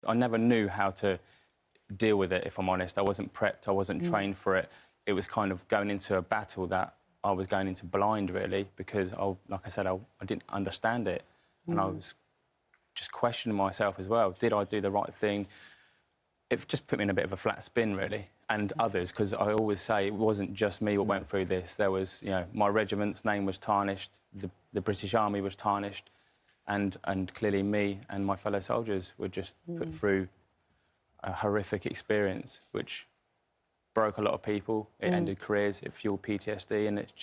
I never knew how to deal with it, if I'm honest. I wasn't prepped, I wasn't trained for it. It was kind of going into a battle that I was going into blind, really, because, like I said, I didn't understand it. And I was just questioning myself as well. Did I do the right thing? It just put me in a bit of a flat spin, really, and others, because I always say it wasn't just me what went through this. There was, you know, my regiment's name was tarnished, the British Army was tarnished, and clearly me and my fellow soldiers were just put through a horrific experience, which broke a lot of people. It ended careers, it fueled PTSD, and it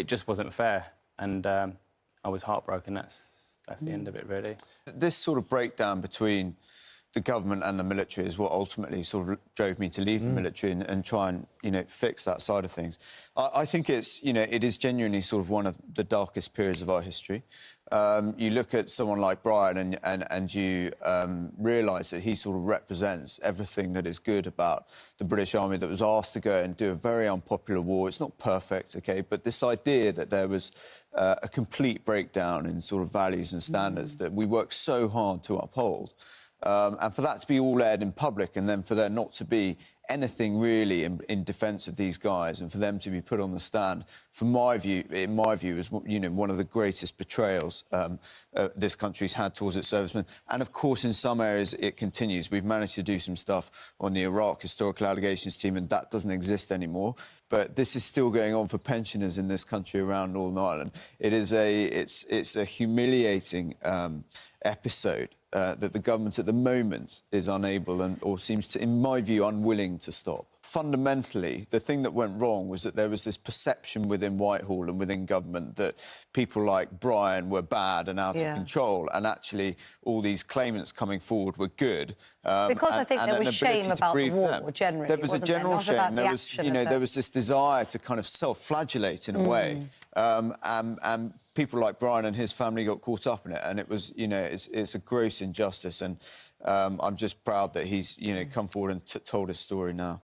just wasn't fair. And I was heartbroken. That's the end of it, really. This sort of breakdown between the government and the military is what ultimately sort of drove me to leave the military and try and, you know, fix that side of things. I think it's, you know, it is genuinely sort of one of the darkest periods of our history. You look at someone like Brian and you realise that he sort of represents everything that is good about the British Army that was asked to go and do a very unpopular war. It's not perfect, OK, but this idea that there was a complete breakdown in sort of values and standards that we worked so hard to uphold. And for that to be all aired in public and then for there not to be anything really in defence of these guys and for them to be put on the stand, in my view, is, you know, one of the greatest betrayals this country's had towards its servicemen. And, of course, in some areas it continues. We've managed to do some stuff on the Iraq Historical Allegations team and that doesn't exist anymore. But this is still going on for pensioners in this country around Northern Ireland. It's a humiliating episode that the government at the moment is unable or seems to, in my view, unwilling to stop. Fundamentally, the thing that went wrong was that there was this perception within Whitehall and within government that people like Brian were bad and out of control, and actually all these claimants coming forward were good. Because I think there was shame about the war, generally. There was a general shame. There was, you know, there was this desire to kind of self-flagellate in a way, and people like Brian and his family got caught up in it, and it was, you know, it's a gross injustice, and I'm just proud that he's, you know, come forward and told his story now.